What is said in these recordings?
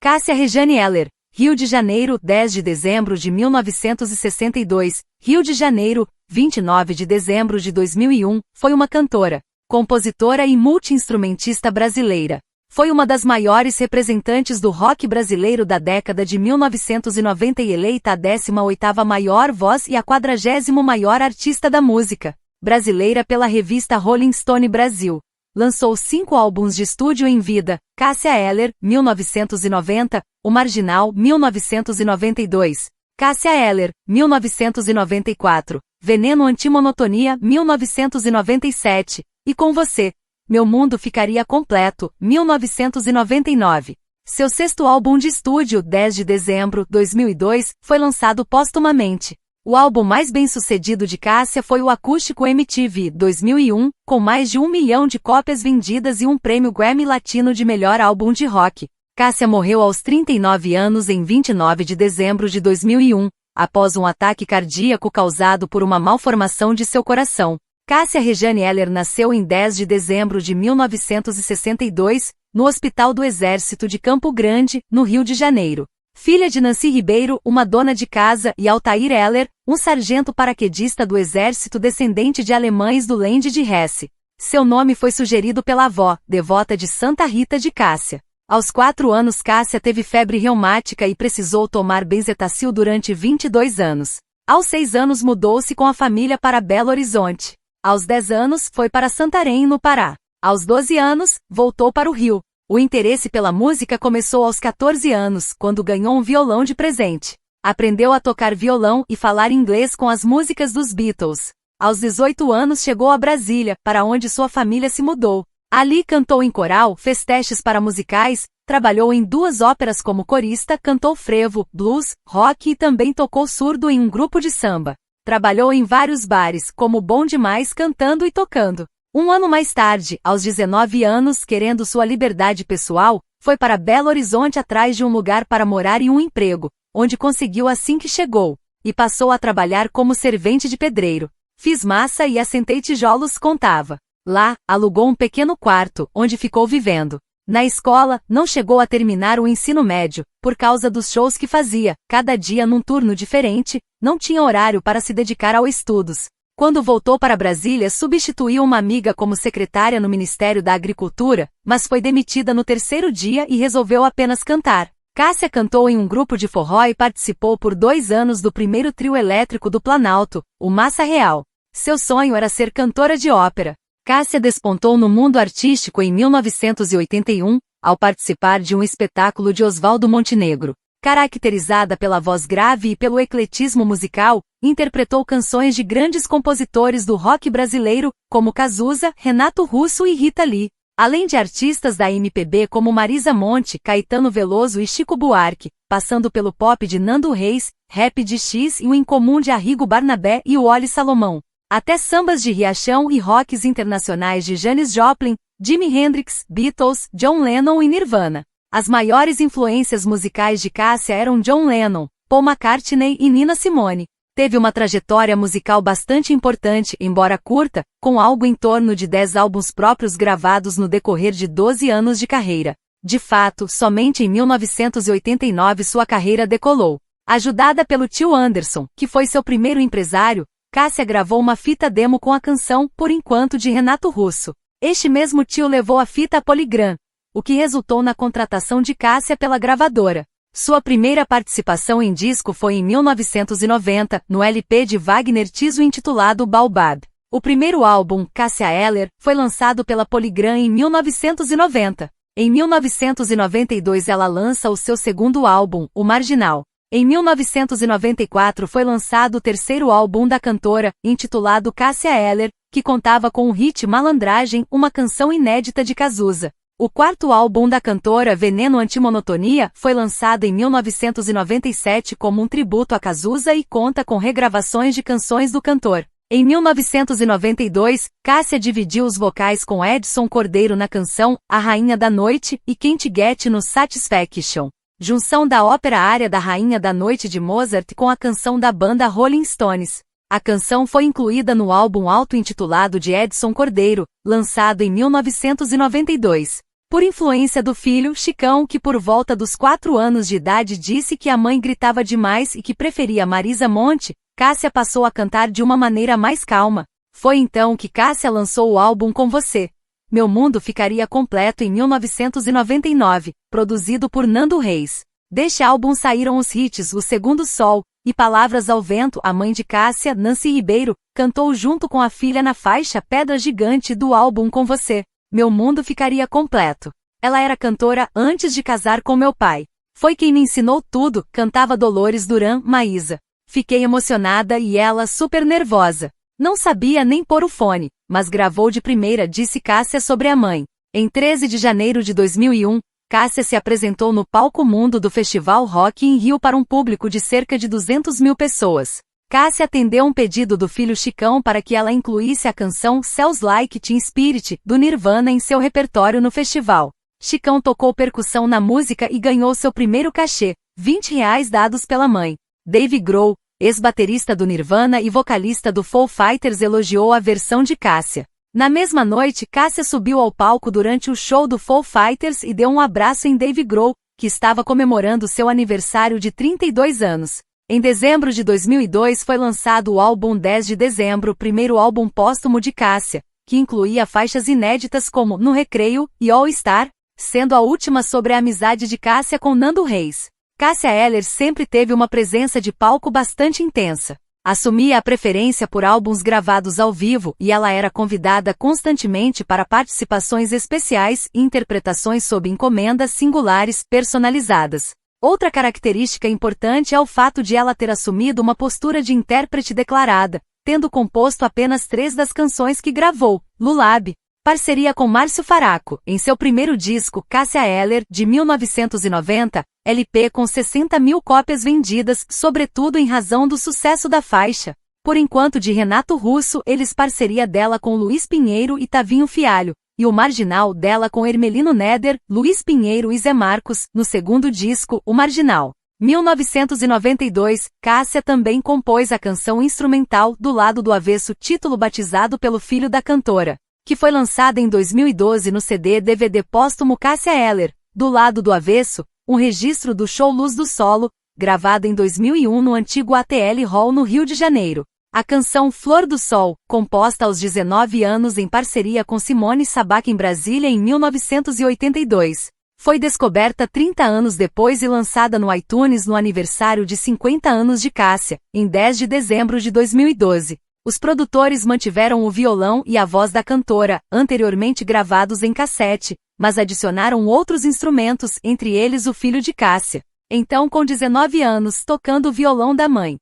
Cássia Regiane Eller, Rio de Janeiro, 10 de dezembro de 1962, Rio de Janeiro, 29 de dezembro de 2001, foi uma cantora, compositora e multi-instrumentista brasileira. Foi uma das maiores representantes do rock brasileiro da década de 1990 e eleita a 18ª maior voz e a 40º maior artista da música brasileira pela revista Rolling Stone Brasil. Lançou 5 álbuns de estúdio em vida: Cássia Eller, 1990, O Marginal, 1992, Cássia Eller, 1994, Veneno Antimonotonia, 1997, e Com Você, Meu Mundo Ficaria Completo, 1999. Seu 6º álbum de estúdio, 10 de dezembro de 2002, foi lançado póstumamente. O álbum mais bem-sucedido de Cássia foi o Acústico MTV 2001, com mais de 1 milhão de cópias vendidas e um prêmio Grammy Latino de melhor álbum de rock. Cássia morreu aos 39 anos em 29 de dezembro de 2001, após um ataque cardíaco causado por uma malformação de seu coração. Cássia Regiane Eller nasceu em 10 de dezembro de 1962, no Hospital do Exército de Campo Grande, no Rio de Janeiro. Filha de Nancy Ribeiro, uma dona de casa, e Altair Eller, um sargento paraquedista do exército descendente de alemães do Land de Hesse. Seu nome foi sugerido pela avó, devota de Santa Rita de Cássia. Aos 4 anos Cássia teve febre reumática e precisou tomar benzetacil durante 22 anos. Aos 6 anos mudou-se com a família para Belo Horizonte. Aos 10 anos foi para Santarém, no Pará. Aos 12 anos, voltou para o Rio. O interesse pela música começou aos 14 anos, quando ganhou um violão de presente. Aprendeu a tocar violão e falar inglês com as músicas dos Beatles. Aos 18 anos chegou a Brasília, para onde sua família se mudou. Ali cantou em coral, fez testes para musicais, trabalhou em 2 óperas como corista, cantou frevo, blues, rock e também tocou surdo em um grupo de samba. Trabalhou em vários bares, como Bom Demais, cantando e tocando. Um ano mais tarde, aos 19 anos, querendo sua liberdade pessoal, foi para Belo Horizonte atrás de um lugar para morar e um emprego, onde conseguiu assim que chegou, e passou a trabalhar como servente de pedreiro. Fiz massa e assentei tijolos, contava. Lá, alugou um pequeno quarto, onde ficou vivendo. Na escola, não chegou a terminar o ensino médio, por causa dos shows que fazia, cada dia num turno diferente, não tinha horário para se dedicar aos estudos. Quando voltou para Brasília, substituiu uma amiga como secretária no Ministério da Agricultura, mas foi demitida no 3º dia e resolveu apenas cantar. Cássia cantou em um grupo de forró e participou por 2 anos do primeiro trio elétrico do Planalto, o Massa Real. Seu sonho era ser cantora de ópera. Cássia despontou no mundo artístico em 1981, ao participar de um espetáculo de Oswaldo Montenegro. Caracterizada pela voz grave e pelo ecletismo musical, interpretou canções de grandes compositores do rock brasileiro, como Cazuza, Renato Russo e Rita Lee, além de artistas da MPB como Marisa Monte, Caetano Veloso e Chico Buarque, passando pelo pop de Nando Reis, rap de X e o incomum de Arrigo Barnabé e o Wally Salomão, até sambas de Riachão e rocks internacionais de Janis Joplin, Jimi Hendrix, Beatles, John Lennon e Nirvana. As maiores influências musicais de Cássia eram John Lennon, Paul McCartney e Nina Simone. Teve uma trajetória musical bastante importante, embora curta, com algo em torno de 10 álbuns próprios gravados no decorrer de 12 anos de carreira. De fato, somente em 1989 sua carreira decolou. Ajudada pelo tio Anderson, que foi seu primeiro empresário, Cássia gravou uma fita demo com a canção Por Enquanto de Renato Russo. Este mesmo tio levou a fita a Polygram, o que resultou na contratação de Cássia pela gravadora. Sua primeira participação em disco foi em 1990, no LP de Wagner Tiso intitulado Baobab. O primeiro álbum, Cássia Eller, foi lançado pela Polygram em 1990. Em 1992 ela lança o seu 2º álbum, O Marginal. Em 1994 foi lançado o 3º álbum da cantora, intitulado Cássia Eller, que contava com o hit Malandragem, uma canção inédita de Cazuza. O 4º álbum da cantora, Veneno Antimonotonia, foi lançado em 1997 como um tributo a Cazuza e conta com regravações de canções do cantor. Em 1992, Cássia dividiu os vocais com Edson Cordeiro na canção A Rainha da Noite e Can't Get no Satisfaction, junção da ópera área da Rainha da Noite de Mozart com a canção da banda Rolling Stones. A canção foi incluída no álbum auto-intitulado de Edson Cordeiro, lançado em 1992. Por influência do filho, Chicão, que por volta dos 4 anos de idade disse que a mãe gritava demais e que preferia Marisa Monte, Cássia passou a cantar de uma maneira mais calma. Foi então que Cássia lançou o álbum Com Você. Meu Mundo ficaria completo em 1999, produzido por Nando Reis. Deste álbum saíram os hits O Segundo Sol e Palavras ao Vento. A mãe de Cássia, Nancy Ribeiro, cantou junto com a filha na faixa Pedra Gigante do álbum Com Você. Meu mundo ficaria completo. Ela era cantora antes de casar com meu pai. Foi quem me ensinou tudo, cantava Dolores Duran, Maísa. Fiquei emocionada e ela super nervosa. Não sabia nem pôr o fone, mas gravou de primeira, disse Cássia sobre a mãe. Em 13 de janeiro de 2001, Cássia se apresentou no palco Mundo do Festival Rock in Rio para um público de cerca de 200 mil pessoas. Cássia atendeu um pedido do filho Chicão para que ela incluísse a canção Cells Like Teen Spirit, do Nirvana, em seu repertório no festival. Chicão tocou percussão na música e ganhou seu primeiro cachê, R$ 20 dados pela mãe. Dave Grohl, ex-baterista do Nirvana e vocalista do Foo Fighters, elogiou a versão de Cássia. Na mesma noite, Cássia subiu ao palco durante o show do Foo Fighters e deu um abraço em Dave Grohl, que estava comemorando seu aniversário de 32 anos. Em dezembro de 2002 foi lançado o álbum 10 de Dezembro, o primeiro álbum póstumo de Cássia, que incluía faixas inéditas como No Recreio e All Star, sendo a última sobre a amizade de Cássia com Nando Reis. Cássia Eller sempre teve uma presença de palco bastante intensa. Assumia a preferência por álbuns gravados ao vivo e ela era convidada constantemente para participações especiais e interpretações sob encomendas singulares personalizadas. Outra característica importante é o fato de ela ter assumido uma postura de intérprete declarada, tendo composto apenas 3 das canções que gravou. Lullaby, parceria com Márcio Faraco, em seu primeiro disco, Cássia Eller, de 1990, LP com 60 mil cópias vendidas, sobretudo em razão do sucesso da faixa. Por enquanto, de Renato Russo, eles parceria dela com Luiz Pinheiro e Tavinho Fialho, e o Marginal dela com Hermelino Neder, Luiz Pinheiro e Zé Marcos, no segundo disco, O Marginal. 1992, Cássia também compôs a canção instrumental Do Lado do Avesso, título batizado pelo filho da cantora, que foi lançada em 2012 no CD-DVD póstumo Cássia Eller, Do Lado do Avesso, um registro do show Luz do Solo, gravado em 2001 no antigo ATL Hall no Rio de Janeiro. A canção Flor do Sol, composta aos 19 anos em parceria com Simone Sabac em Brasília em 1982, foi descoberta 30 anos depois e lançada no iTunes no aniversário de 50 anos de Cássia, em 10 de dezembro de 2012. Os produtores mantiveram o violão e a voz da cantora, anteriormente gravados em cassete, mas adicionaram outros instrumentos, entre eles o filho de Cássia, então com 19 anos, tocando o violão da mãe.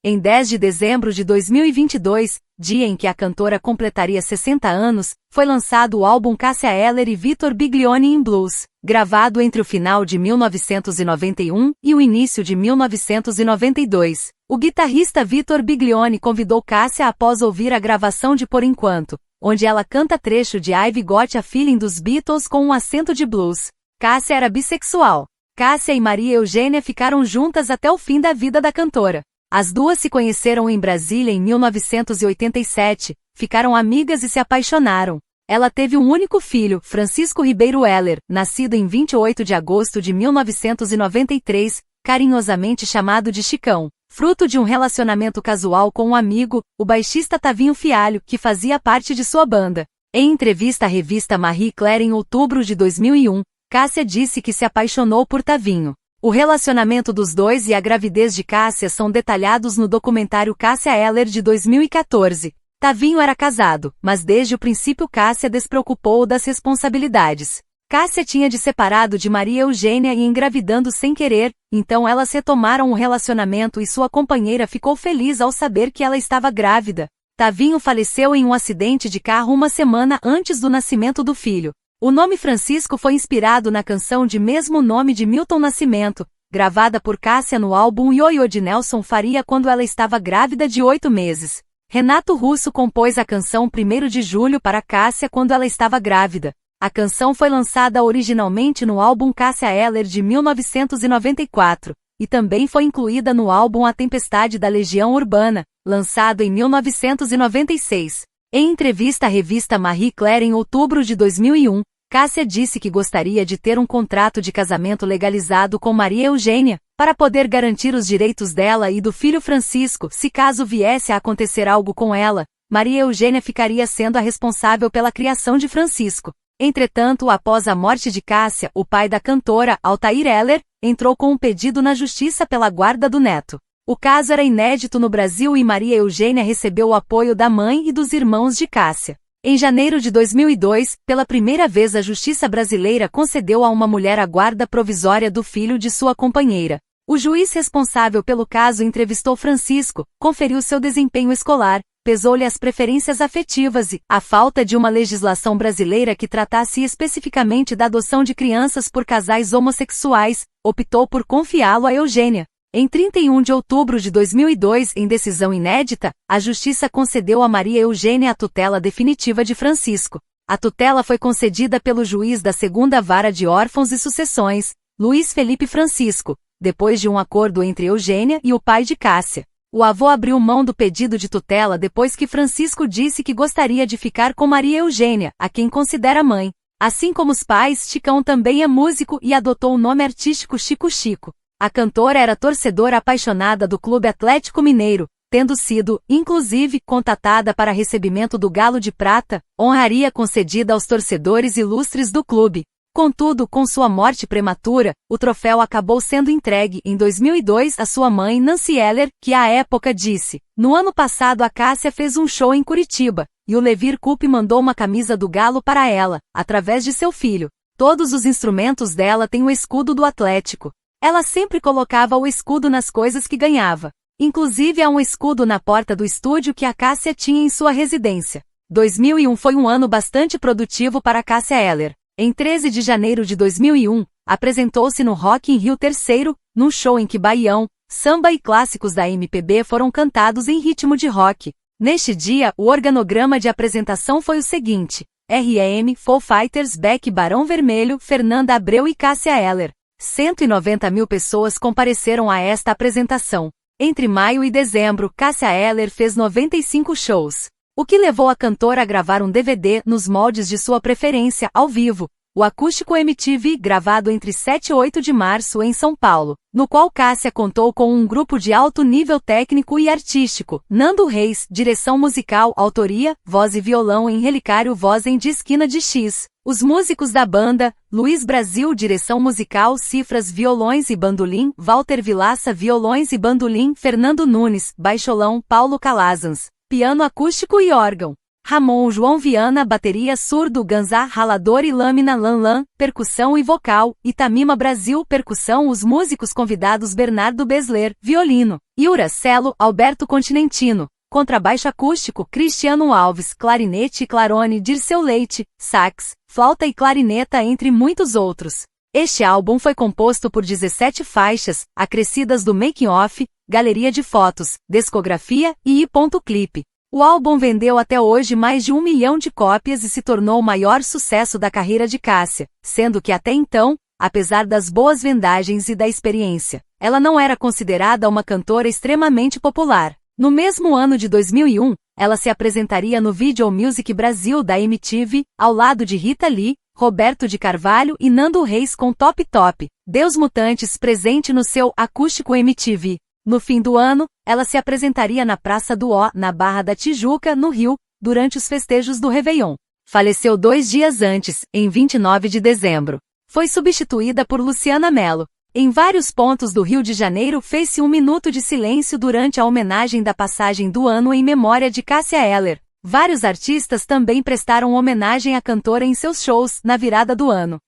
Em 10 de dezembro de 2022, dia em que a cantora completaria 60 anos, foi lançado o álbum Cássia Eller e Vitor Biglione in Blues, gravado entre o final de 1991 e o início de 1992. O guitarrista Vitor Biglione convidou Cássia após ouvir a gravação de Por Enquanto, onde ela canta trecho de I've Got a Feeling dos Beatles com um acento de blues. Cássia era bissexual. Cássia e Maria Eugênia ficaram juntas até o fim da vida da cantora. As duas se conheceram em Brasília em 1987, ficaram amigas e se apaixonaram. Ela teve um único filho, Francisco Ribeiro Eller, nascido em 28 de agosto de 1993, carinhosamente chamado de Chicão, fruto de um relacionamento casual com um amigo, o baixista Tavinho Fialho, que fazia parte de sua banda. Em entrevista à revista Marie Claire em outubro de 2001, Cássia disse que se apaixonou por Tavinho. O relacionamento dos dois e a gravidez de Cássia são detalhados no documentário Cássia Eller de 2014. Tavinho era casado, mas desde o princípio Cássia despreocupou das responsabilidades. Cássia tinha de separado de Maria Eugênia e engravidando sem querer, então elas retomaram o relacionamento e sua companheira ficou feliz ao saber que ela estava grávida. Tavinho faleceu em um acidente de carro uma semana antes do nascimento do filho. O nome Francisco foi inspirado na canção de mesmo nome de Milton Nascimento, gravada por Cássia no álbum Ioiô de Nelson Faria quando ela estava grávida de 8 meses. Renato Russo compôs a canção 1º de julho para Cássia quando ela estava grávida. A canção foi lançada originalmente no álbum Cássia Eller de 1994, e também foi incluída no álbum A Tempestade da Legião Urbana, lançado em 1996. Em entrevista à revista Marie Claire em outubro de 2001, Cássia disse que gostaria de ter um contrato de casamento legalizado com Maria Eugênia, para poder garantir os direitos dela e do filho Francisco. Se caso viesse a acontecer algo com ela, Maria Eugênia ficaria sendo a responsável pela criação de Francisco. Entretanto, após a morte de Cássia, o pai da cantora, Altair Heller, entrou com um pedido na justiça pela guarda do neto. O caso era inédito no Brasil e Maria Eugênia recebeu o apoio da mãe e dos irmãos de Cássia. Em janeiro de 2002, pela primeira vez a justiça brasileira concedeu a uma mulher a guarda provisória do filho de sua companheira. O juiz responsável pelo caso entrevistou Francisco, conferiu seu desempenho escolar, pesou-lhe as preferências afetivas e, a falta de uma legislação brasileira que tratasse especificamente da adoção de crianças por casais homossexuais, optou por confiá-lo a Eugênia. Em 31 de outubro de 2002, em decisão inédita, a Justiça concedeu a Maria Eugênia a tutela definitiva de Francisco. A tutela foi concedida pelo juiz da 2ª Vara de Órfãos e Sucessões, Luiz Felipe Francisco, depois de um acordo entre Eugênia e o pai de Cássia. O avô abriu mão do pedido de tutela depois que Francisco disse que gostaria de ficar com Maria Eugênia, a quem considera mãe. Assim como os pais, Chicão também é músico e adotou o nome artístico Chico Chico. A cantora era torcedora apaixonada do Clube Atlético Mineiro, tendo sido, inclusive, contatada para recebimento do Galo de Prata, honraria concedida aos torcedores ilustres do clube. Contudo, com sua morte prematura, o troféu acabou sendo entregue em 2002 à sua mãe Nancy Heller, que à época disse: "No ano passado a Cássia fez um show em Curitiba, e o Levir Coupe mandou uma camisa do Galo para ela, através de seu filho. Todos os instrumentos dela têm o escudo do Atlético. Ela sempre colocava o escudo nas coisas que ganhava. Inclusive há um escudo na porta do estúdio que a Cássia tinha em sua residência." 2001 foi um ano bastante produtivo para Cássia Eller. Em 13 de janeiro de 2001, apresentou-se no Rock in Rio III, num show em que baião, samba e clássicos da MPB foram cantados em ritmo de rock. Neste dia, o organograma de apresentação foi o seguinte: R.E.M., Foo Fighters, Beck, Barão Vermelho, Fernanda Abreu e Cássia Eller. 190 mil pessoas compareceram a esta apresentação. Entre maio e dezembro, Cássia Eller fez 95 shows, o que levou a cantora a gravar um DVD nos moldes de sua preferência, ao vivo, o Acústico MTV, gravado entre 7 e 8 de março em São Paulo, no qual Cássia contou com um grupo de alto nível técnico e artístico: Nando Reis, direção musical, autoria, voz e violão em Relicário, voz em De Esquina de X. Os músicos da banda: Luiz Brasil, direção musical, cifras, violões e bandolim, Walter Vilaça, violões e bandolim, Fernando Nunes, baixolão, Paulo Calazans, piano acústico e órgão, Ramon João Viana, bateria, surdo, Ganzá, ralador e lâmina, Lanlan, percussão e vocal, Itamima Brasil, percussão. Os músicos convidados: Bernardo Besler, violino, Yura Celo, Alberto Continentino, contrabaixo acústico, Cristiano Alves, clarinete e clarone, Dirceu Leite, sax, flauta e clarineta, entre muitos outros. Este álbum foi composto por 17 faixas, acrescidas do making off, galeria de fotos, discografia e i.clip. O álbum vendeu até hoje mais de 1 milhão de cópias e se tornou o maior sucesso da carreira de Cássia, sendo que até então, apesar das boas vendagens e da experiência, ela não era considerada uma cantora extremamente popular. No mesmo ano de 2001, ela se apresentaria no Video Music Brasil da MTV, ao lado de Rita Lee, Roberto de Carvalho e Nando Reis com Top Top, Deus Mutantes, presente no seu Acústico MTV. No fim do ano, ela se apresentaria na Praça do Ó, na Barra da Tijuca, no Rio, durante os festejos do Réveillon. Faleceu 2 dias antes, em 29 de dezembro. Foi substituída por Luciana Mello. Em vários pontos do Rio de Janeiro fez-se um minuto de silêncio durante a homenagem da passagem do ano em memória de Cássia Eller. Vários artistas também prestaram homenagem à cantora em seus shows na virada do ano.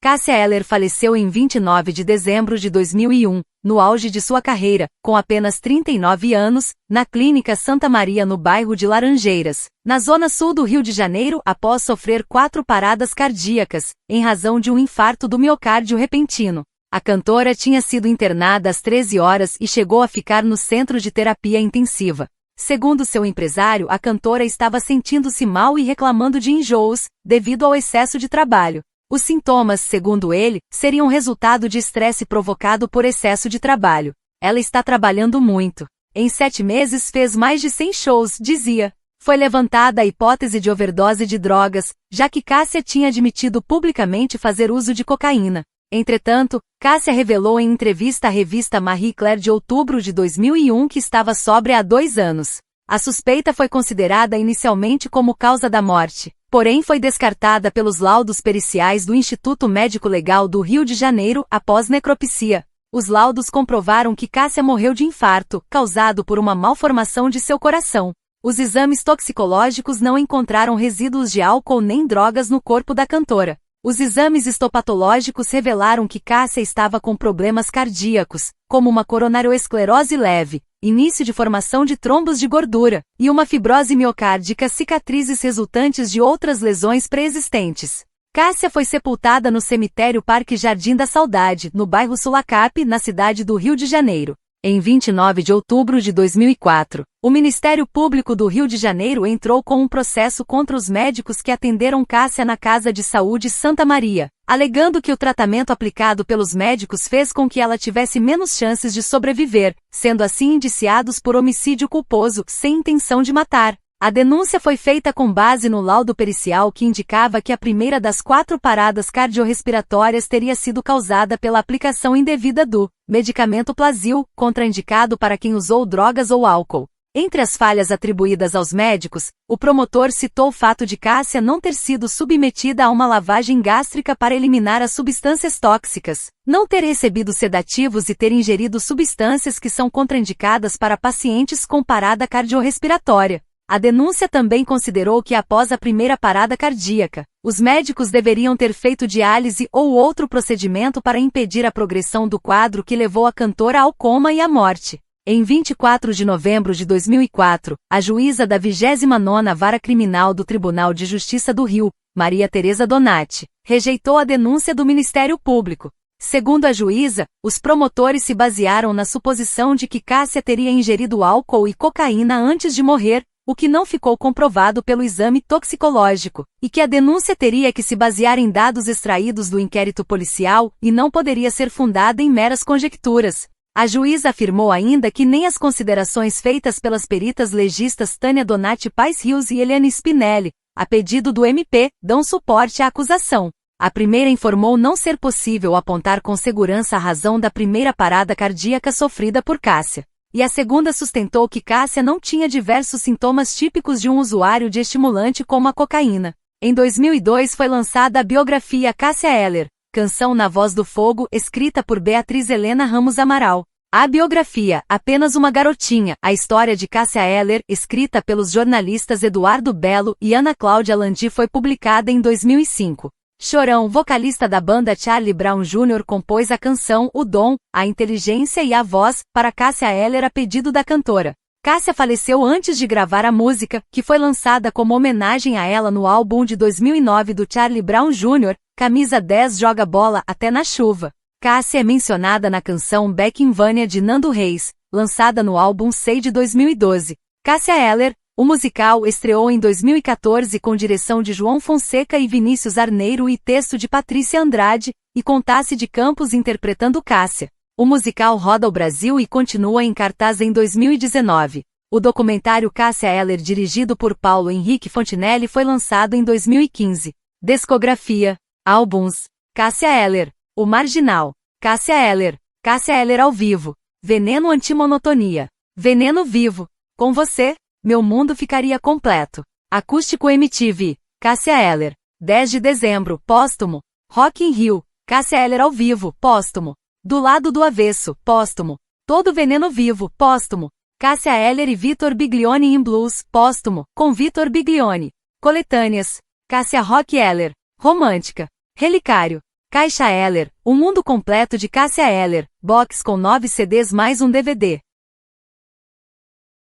Cássia Eller faleceu em 29 de dezembro de 2001, no auge de sua carreira, com apenas 39 anos, na Clínica Santa Maria no bairro de Laranjeiras, na zona sul do Rio de Janeiro, após sofrer 4 paradas cardíacas, em razão de um infarto do miocárdio repentino. A cantora tinha sido internada às 13 horas e chegou a ficar no centro de terapia intensiva. Segundo seu empresário, a cantora estava sentindo-se mal e reclamando de enjoos, devido ao excesso de trabalho. Os sintomas, segundo ele, seriam resultado de estresse provocado por excesso de trabalho. Ela está trabalhando muito. Em 7 meses fez mais de 100 shows, dizia. Foi levantada a hipótese de overdose de drogas, já que Cássia tinha admitido publicamente fazer uso de cocaína. Entretanto, Cássia revelou em entrevista à revista Marie Claire de outubro de 2001 que estava sóbria há 2 anos. A suspeita foi considerada inicialmente como causa da morte, porém foi descartada pelos laudos periciais do Instituto Médico Legal do Rio de Janeiro após necropsia. Os laudos comprovaram que Cássia morreu de infarto, causado por uma malformação de seu coração. Os exames toxicológicos não encontraram resíduos de álcool nem drogas no corpo da cantora. Os exames histopatológicos revelaram que Cássia estava com problemas cardíacos, como uma coronarioesclerose leve, início de formação de trombos de gordura, e uma fibrose miocárdica, cicatrizes resultantes de outras lesões pré-existentes. Cássia foi sepultada no cemitério Parque Jardim da Saudade, no bairro Sulacap, na cidade do Rio de Janeiro. Em 29 de outubro de 2004, o Ministério Público do Rio de Janeiro entrou com um processo contra os médicos que atenderam Cássia na Casa de Saúde Santa Maria, alegando que o tratamento aplicado pelos médicos fez com que ela tivesse menos chances de sobreviver, sendo assim indiciados por homicídio culposo, sem intenção de matar. A denúncia foi feita com base no laudo pericial que indicava que a primeira das 4 paradas cardiorrespiratórias teria sido causada pela aplicação indevida do medicamento Plasil, contraindicado para quem usou drogas ou álcool. Entre as falhas atribuídas aos médicos, o promotor citou o fato de Cássia não ter sido submetida a uma lavagem gástrica para eliminar as substâncias tóxicas, não ter recebido sedativos e ter ingerido substâncias que são contraindicadas para pacientes com parada cardiorrespiratória. A denúncia também considerou que após a primeira parada cardíaca, os médicos deveriam ter feito diálise ou outro procedimento para impedir a progressão do quadro que levou a cantora ao coma e à morte. Em 24 de novembro de 2004, a juíza da 29ª Vara Criminal do Tribunal de Justiça do Rio, Maria Tereza Donati, rejeitou a denúncia do Ministério Público. Segundo a juíza, os promotores se basearam na suposição de que Cássia teria ingerido álcool e cocaína antes de morrer, o que não ficou comprovado pelo exame toxicológico, e que a denúncia teria que se basear em dados extraídos do inquérito policial e não poderia ser fundada em meras conjecturas. A juíza afirmou ainda que nem as considerações feitas pelas peritas legistas Tânia Donati Paes Rios e Eliane Spinelli, a pedido do MP, dão suporte à acusação. A primeira informou não ser possível apontar com segurança a razão da primeira parada cardíaca sofrida por Cássia. E a segunda sustentou que Cássia não tinha diversos sintomas típicos de um usuário de estimulante como a cocaína. Em 2002 foi lançada a biografia Cássia Eller, Canção na Voz do Fogo, escrita por Beatriz Helena Ramos Amaral. A biografia, Apenas uma Garotinha, a história de Cássia Eller, escrita pelos jornalistas Eduardo Belo e Ana Cláudia Landi, foi publicada em 2005. Chorão, vocalista da banda Charlie Brown Jr., compôs a canção O Dom, a inteligência e a voz, para Cássia Eller a pedido da cantora. Cássia faleceu antes de gravar a música, que foi lançada como homenagem a ela no álbum de 2009 do Charlie Brown Jr., Camisa 10 Joga Bola Até na Chuva. Cássia é mencionada na canção Back in Vânia de Nando Reis, lançada no álbum Sei de 2012. Cássia Eller, o musical, estreou em 2014 com direção de João Fonseca e Vinícius Arneiro e texto de Patrícia Andrade, e com Tassi de Campos interpretando Cássia. O musical roda o Brasil e continua em cartaz em 2019. O documentário Cássia Eller, dirigido por Paulo Henrique Fontinelli, foi lançado em 2015. Discografia. Álbuns. Cássia Eller. O Marginal. Cássia Eller. Cássia Eller ao vivo. Veneno Antimonotonia. Veneno Vivo. Com você, meu mundo ficaria completo. Acústico MTV. Cássia Eller. 10 de dezembro, póstumo. Rock in Rio. Cássia Eller ao vivo, póstumo. Do Lado do Avesso, póstumo. Todo Veneno Vivo, póstumo. Cássia Eller e Vitor Biglione in Blues, póstumo, com Vitor Biglione. Coletâneas. Cássia Rock Eller. Romântica. Relicário. Caixa Eller, o mundo completo de Cássia Eller, box com 9 CDs mais um DVD.